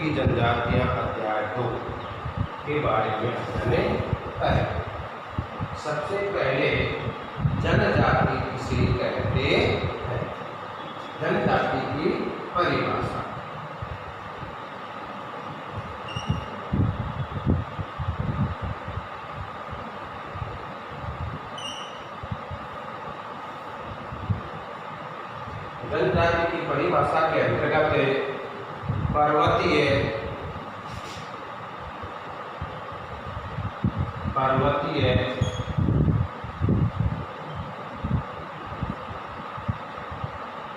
की जनजातियां अध्याय 2 के बारे में हमने कहा। सबसे पहले जनजाति किसे कहते हैं? जनजाति की परिभाषा। जनजाति की परिभाषा के अंतर्गत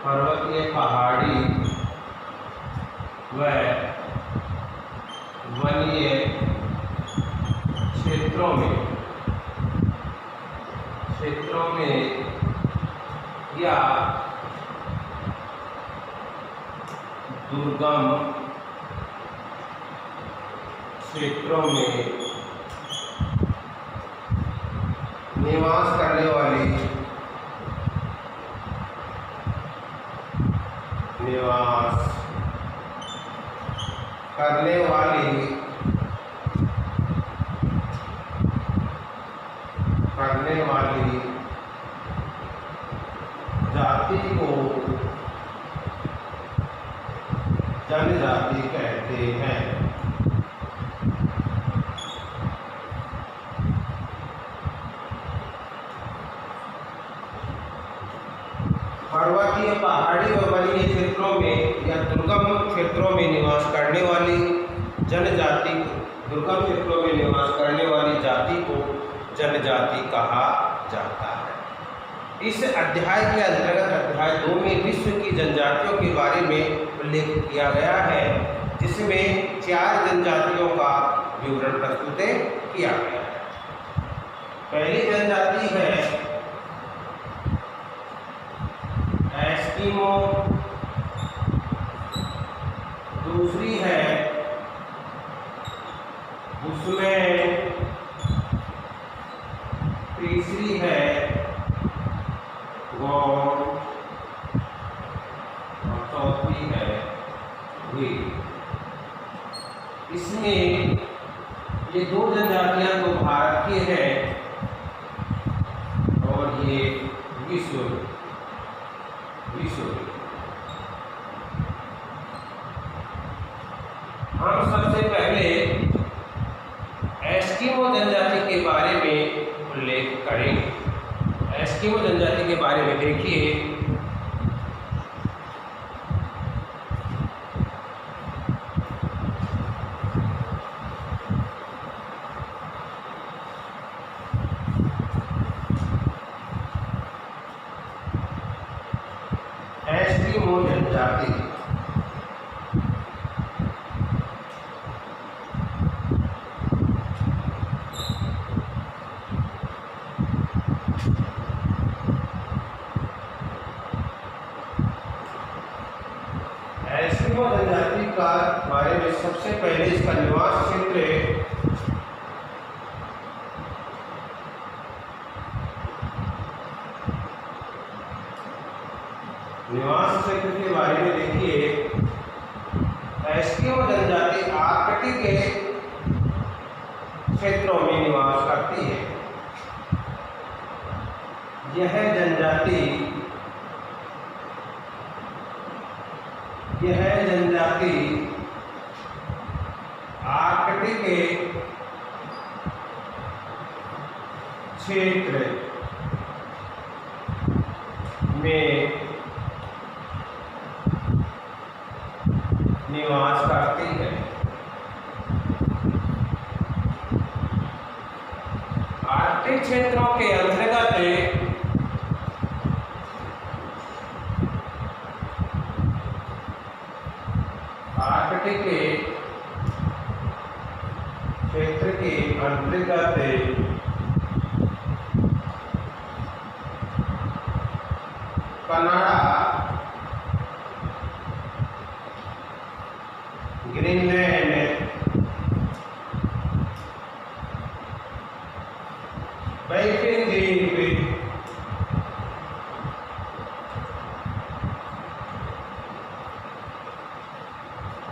पर्वतीय पहाड़ी व वनीय क्षेत्रों में या दुर्गम क्षेत्रों में निवास करने वाली जाति को जनजाति कहते हैं। पर्वतीय पहाड़ी और वनीय क्षेत्रों में या दुर्गम क्षेत्रों में निवास करने वाली जनजाति दुर्गम क्षेत्रों में निवास करने वाली जाति को जनजाति कहा जाता है। इस अध्याय के अंतर्गत अध्याय 2 में विश्व की जनजातियों के बारे में उल्लेख किया गया है, जिसमें 4 जनजातियों का विवरण प्रस्तुत किया गया है। पहली जनजाति है एस्किमो, दूसरी है बुशमैन, तीसरी है गौड़ और चौथी है वे। इसमें ये 2 जनजातियां तो भारत की हैं और ये विश्व हम सबसे पहले एस्किमो जनजाति के बारे में उल्लेख करेंगे। एस्किमो जनजाति के बारे में देखिए, एस्किमो जनजाति एस्किमो जनजाति का बारे में सबसे पहले इसका निवास क्षेत्र के बारे में देखिए। एस्किमो जनजाति आर्कटिक क्षेत्रों में निवास करती है। यह जनजाति आर्कटिक क्षेत्र में निवास करती है। आर्कटिक क्षेत्रों के अंतर्गत आर्कटिक क्षेत्र के अंतर्गत कनाडा, ग्रीनलैंड, बैफिन द्वीप,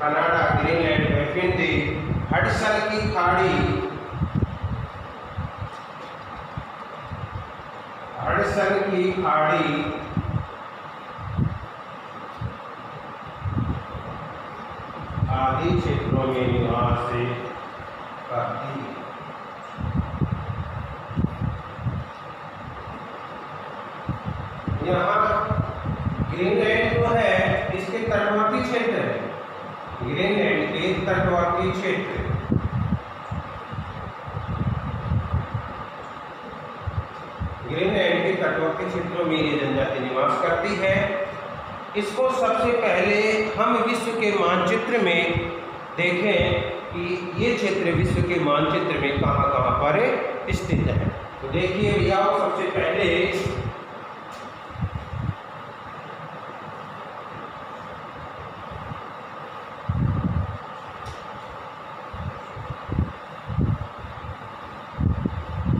कनाडा, ग्रीनलैंड, खाड़ी आदि क्षेत्रों में निवास करती है। यहाँ ग्रीनलैंड जो है इसके तटवर्ती क्षेत्र है, ग्रीनलैंड के तटवर्ती क्षेत्र, ग्रीनलैंड के तटवर्ती क्षेत्रों में ये जनजाति निवास करती है। इसको सबसे पहले हम विश्व के मानचित्र में देखें कि ये क्षेत्र विश्व के मानचित्र में कहाँ कहाँ पर स्थित है। तो देखिए भैया, सबसे पहले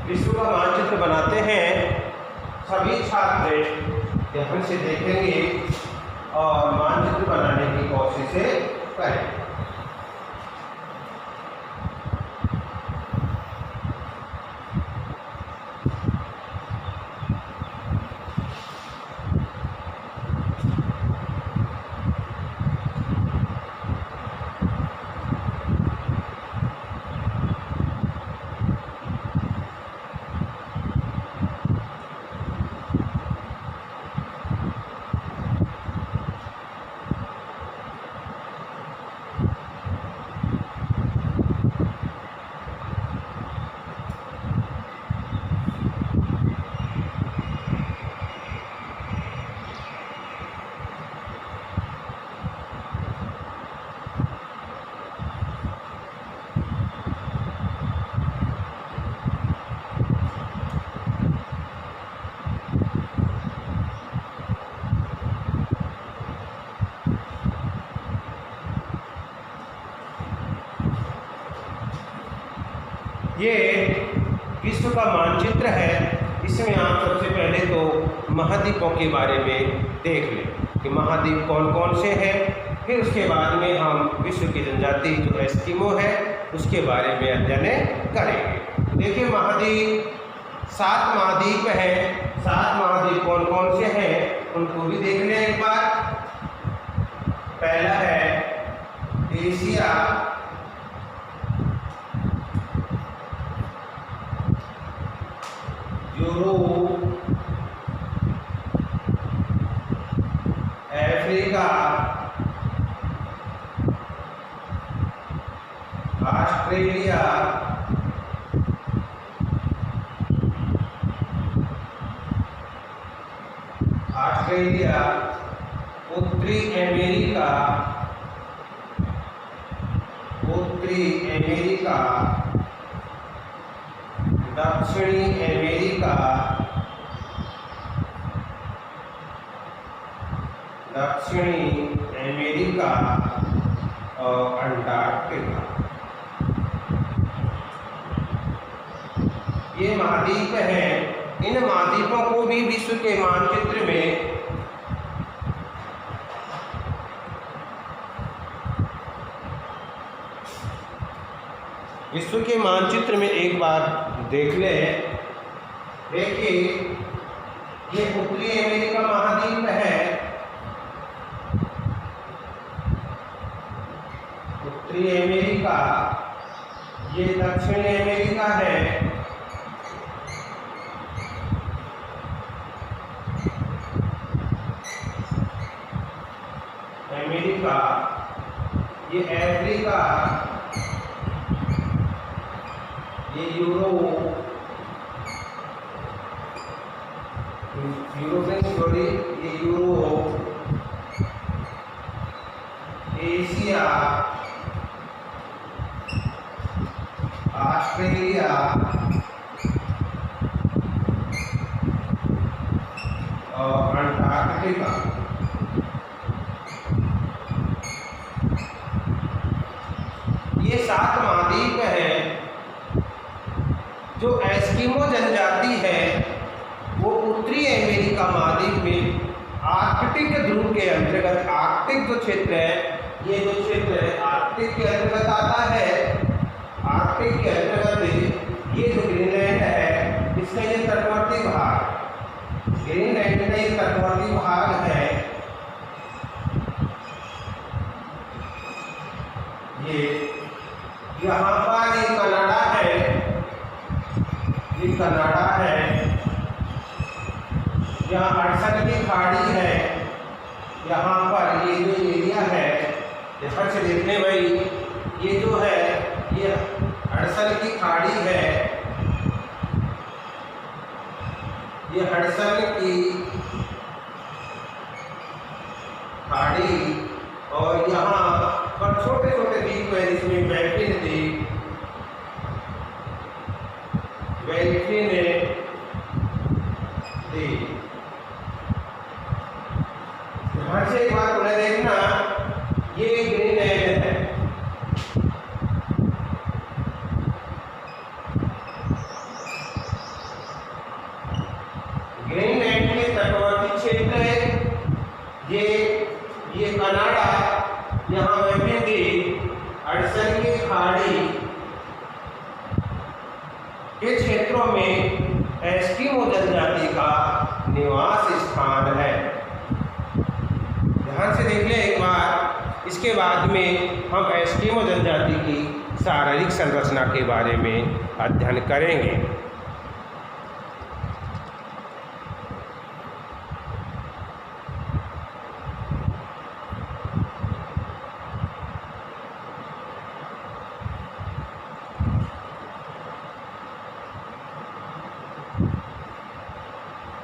विश्व का मानचित्र बनाते हैं। सभी छात्र ध्यान से देखेंगे और मानचित्र बनाने की कोशिश करें। ये विश्व का मानचित्र है। इसमें आप सबसे पहले तो महाद्वीपों के बारे में देख लें कि महाद्वीप कौन कौन से हैं। फिर उसके बाद में हम विश्व की जनजाति जो एस्किमो है उसके बारे में अध्ययन करेंगे। देखिए, महाद्वीप 7 महाद्वीप हैं। 7 महाद्वीप कौन कौन से हैं उनको भी देख लें एक बार। पहला है एशिया, यूरोप, अफ्रीका, ऑस्ट्रेलिया, उत्तरी अमेरिका, दक्षिणी अमेरिका, और अंटार्कटिका। ये महाद्वीप हैं। इन महाद्वीपों को भी विश्व के मानचित्र में एक बार देख ले। देखिए, ये उत्तरी अमेरिका महाद्वीप है, उत्तरी अमेरिका। ये दक्षिणी अमेरिका है, अमेरिका। ये अफ्रीका, ये यूरोप, ये यूरोप, एशिया, ऑस्ट्रेलिया और अंटार्कटिका। ये 7 महाद्वीप हैं। जो एस्किमो जनजाति है वो उत्तरी अमेरिका महाद्वीप में आर्कटिक ध्रुव के अंतर्गत, आर्कटिक जो क्षेत्र है, ये जो क्षेत्र है आर्कटिक के अंतर्गत आता है। आर्कटिक के अंतर्गत ये जो ग्रीनलैंड है इसका ये तटवर्ती भाग, ग्रीनलैंड तटवर्ती भाग है, ये यहाँ पर ये कनाडा है, ये कनाडा है, यहाँ अड़सन की खाड़ी है, यहाँ पर ये जो एरिया है, ध्यान से देखने भाई, ये जो है ये हडसन की खाड़ी है, ये हडसन की खाड़ी, और यहाँ पर छोटे छोटे द्वीप है जिसमें बैफिन द्वीप, बैफिन द्वीप। ध्यान से एक बात उन्हें देखना, ये ग्रीनलैंड है, ग्रीनलैंड के तटवर्ती क्षेत्र है, ये कनाडा, यहाँ बैफिन द्वीप, हडसन की खाड़ी के क्षेत्रों में एस्किमो जनजाति का निवास स्थान है। ध्यान से देख लें एक बार, इसके बाद में हम एस्किमो जनजाति की शारीरिक संरचना के बारे में अध्ययन करेंगे।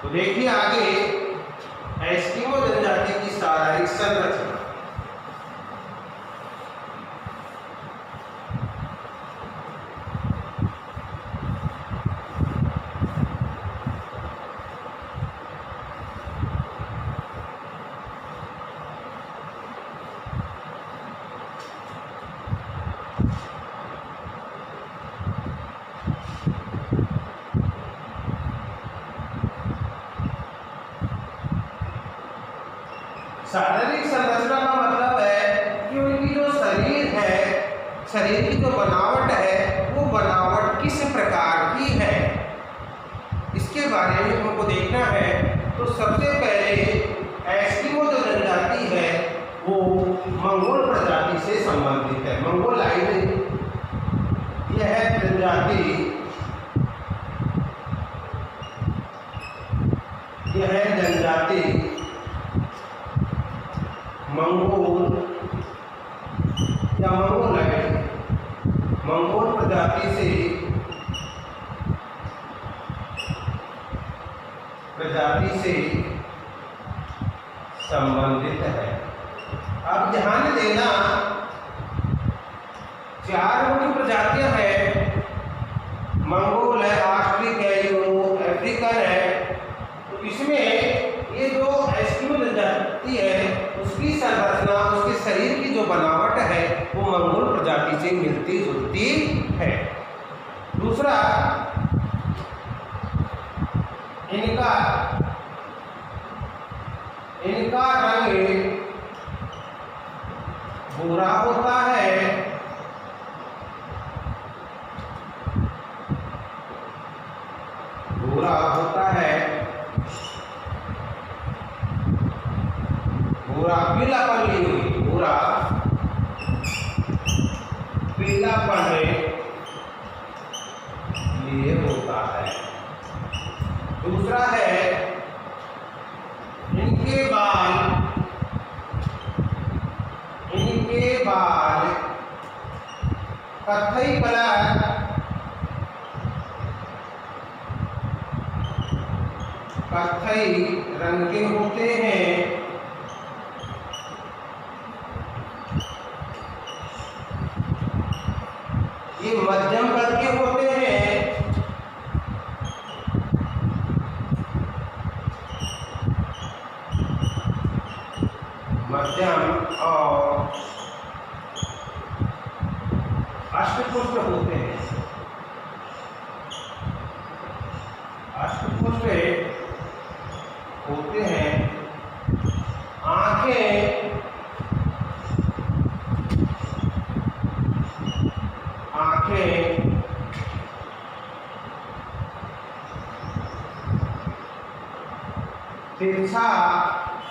तो देखिए आगे एस्किमो जनजाति की शारीरिक संरचना। शारीरिक संरचना का मतलब है कि उनकी जो शरीर है, शरीर की जो बनावट है, वो बनावट किस प्रकार की है, इसके बारे में हमको देखना है। तो सबसे पहले एस्किमो जो जनजाति है वो मंगोल प्रजाति से संबंधित है। मंगोलाइड यह जनजाति, यह जनजाति मंगोल या मंगोलाइड, मंगोल प्रजाति से संबंधित है। अब ध्यान देना, 4 मुख्य प्रजातियां हैं, मंगोल है, ऑस्ट्रिक है, अफ्रीकन है। तो इसमें ये जो एस्किमो जनजाति है उसकी संरचना, उसके शरीर की जो बनावट है वो मंगोल प्रजाति से मिलती जुलती है। दूसरा, इनका रंग भूरा होता है, भूरा होता है, भूरा पीलापन ली हुई, भूरा पीलापन लिए होता है। दूसरा है इनके बाल कत्थई कलर, कत्थई रंग के होते हैं। ये मध्यम कद के होते हैं, मध्यम और अष्टपुष्ट होते हैं। अष्टपुष्ट होते हैं। आंखें तिरछापन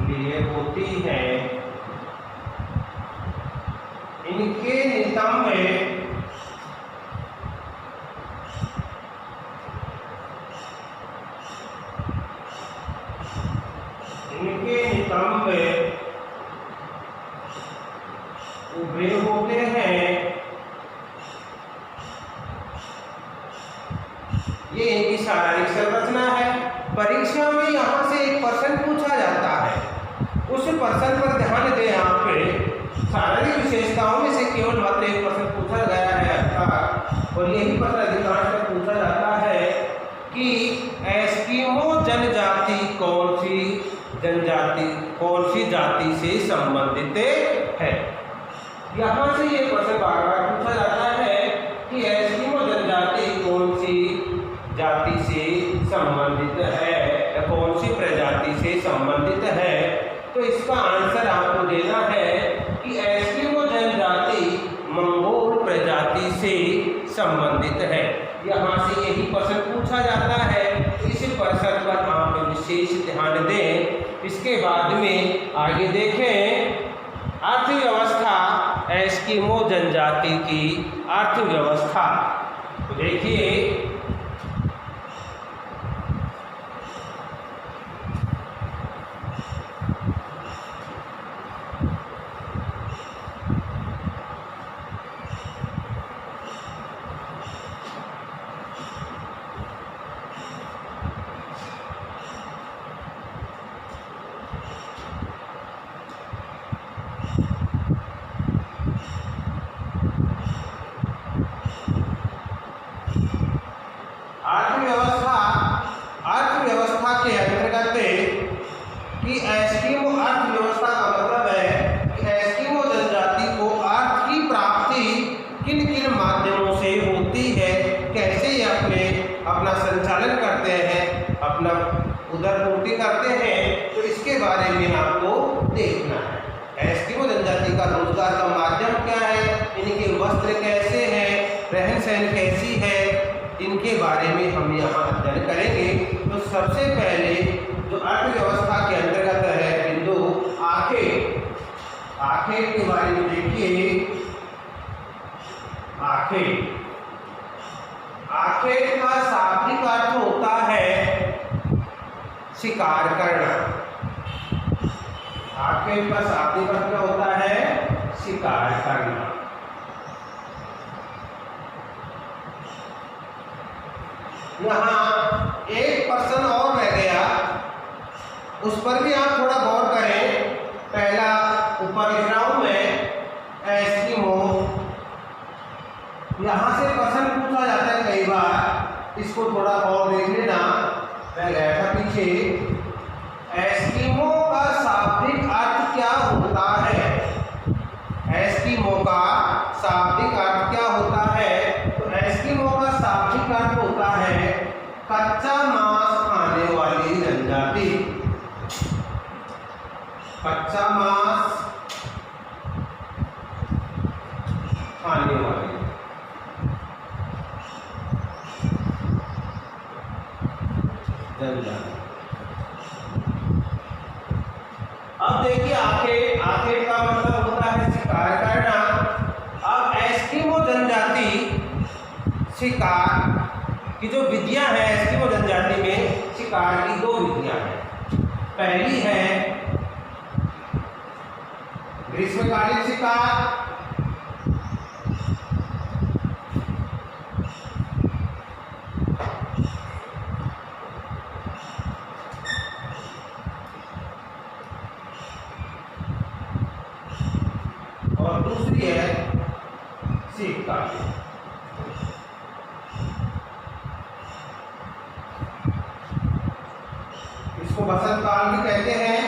लिए होती है। इनके नितंब उभरे होते हैं। ये इनकी शारीरिक संरचना है। परीक्षा में यहाँ से एक प्रश्न पूछा जाता है, उस प्रश्न पर ध्यान दें। यहाँ पे शारीरिक विशेषताओं में से केवल मात्र एक प्रश्न पूछा गया है और यही प्रश्न अधिकांश में पूछा जाता है कि एस्किमो जनजाति कौन सी जाति से संबंधित है। यहाँ से ये प्रश्न बार बार पूछा जाता है कि एस्किमो जनजाति कौन सी जाति से संबंधित है, कौन सी प्रजाति से संबंधित है। तो इसका आंसर आपको देना है कि एस्किमो जनजाति मंगोल प्रजाति से संबंधित है। यहाँ से यही प्रश्न पूछा जाता है। इस प्रश्न पर आप विशेष ध्यान दें। इसके बाद में आगे देखें अर्थव्यवस्था, एस्किमो जनजाति की अर्थव्यवस्था। तो देखिए अर्थव्यवस्था के अंतर्गत कि एस्किमो अर्थव्यवस्था का मतलब है कि एस्किमो जनजाति को अर्थ की प्राप्ति किन किन माध्यमों से होती है, कैसे ये अपना संचालन करते हैं, अपना उदरपूर्ति करते हैं। तो इसके बारे में आपको देखना है। एस्किमो जनजाति का रोजगार का माध्यम क्या है, इनके वस्त्र कैसे हैं, रहन सहन कैसी है, इनके बारे में हम यहाँ अध्ययन करेंगे। तो सबसे पहले जो अर्थव्यवस्था के अंतर्गत है बिंदु आखेट के बारे में देखिए। आखेट का शाब्दिक अर्थ होता है शिकार करना। आखेट का शाब्दिक अर्थ क्या होता है? शिकार करना। यहाँ एक प्रश्न और रह गया, उस पर भी आप थोड़ा गौर करें। पहला ऊपर लिख रहा हूं मैं एस्किमो। यहाँ से प्रश्न पूछा जाता है कई बार, इसको थोड़ा और देख लेना। मैं गया था पीछे। एस्किमो का शाब्दिक अर्थ क्या होता है? एस्किमो का शाब्दिक अर्थ क्या होता है? तो एस्किमो का शाब्दिक अर्थ होता है कच्चा मांस खाने वाली जनजाति। कच्चा मांस खाने वाली जनजाति। अब देखिए आखेट का मतलब होता है शिकार करना। अब एस्किमो जनजाति शिकार की जो विधियां हैं, एस्किमो जनजाति में शिकार की दो विधियां हैं। पहली है ग्रीष्मकालीन शिकार, और दूसरी है शीतकालीन। इसको बसंत काल भी कहते हैं।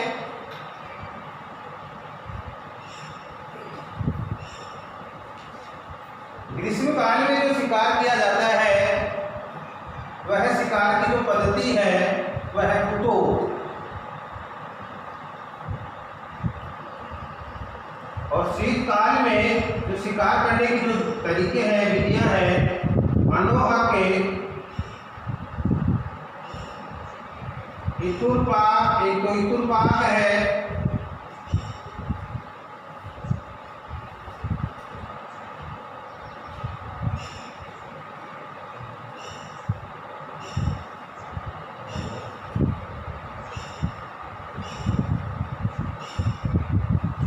ग्रीष्मकाल में जो शिकार किया जाता है वह शिकार की जो पद्धति है वह है कुतो। और शीतकाल में जो शिकार करने की जो तरीके हैं, विधियां हैं, अनोखा के इतुरपाक, एक तो इतुरपाक है,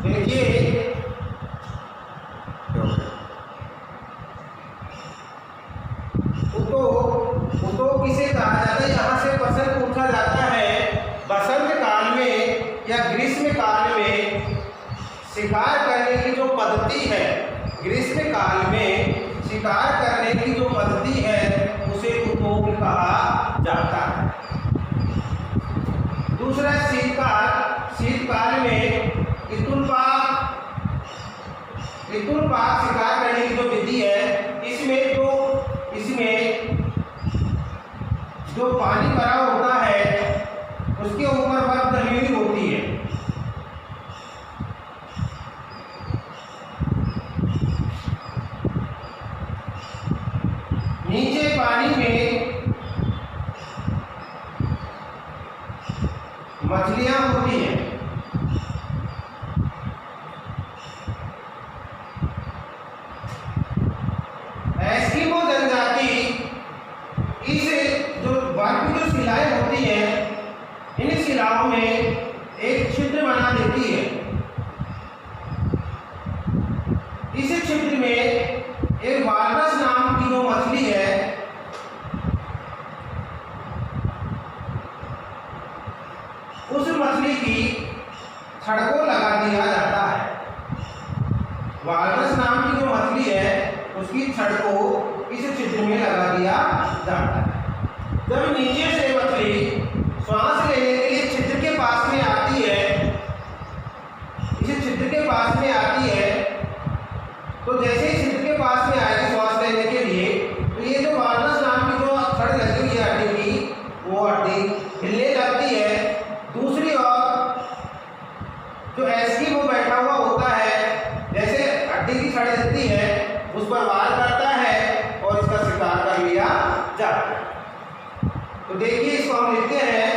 देखिए उतो किसे कहा जाता है, यहाँ से प्रश्न पूछा जाता है बसंत काल में या ग्रीष्म काल में शिकार करने की जो पद्धति है, ग्रीष्म काल में शिकार करने की जो पद्धति है उसे उतोग कहा जाता है। दूसरा शीतकाल, शीतकाल में इतुरपाक शिकार करने की जो विधि है, इसमें जो पानी भरा होता है उसके ऊपर बर्फ जमी हुई होती है। नीचे पानी में मछलियां होती हैं। एस्किमो जनजाति इस जो बर्फ की जो शिलाएं होती हैं, इन शिलाओं में एक छिद्र बना देती है। इस छिद्र में एक वालरस नाम की जो मछली है उस मछली की छड़ को लगा दिया जाता है। वालरस नाम की जो मछली है उसकी छड़ को इस छिद्र में लगा दिया जाता है। जब नीचे से मछली श्वास लेने के लिए छिद्र के पास में आती है, इस छिद्र के पास में आती है, तो जैसे ही छिद्र के पास में आएगी श्वास लेने के लिए, तो ये जो वालरस नाम की जो छड़ लगी हुई है हड्डी की, वो हड्डी हिलने लगती है। दूसरी ओर जो एस्किमो बैठा हुआ होता है, जैसे हड्डी की छड़ दिखती है उस पर वार करता है और इसका शिकार कर लिया जाता है। तो देखिए इसको हम लिखते हैं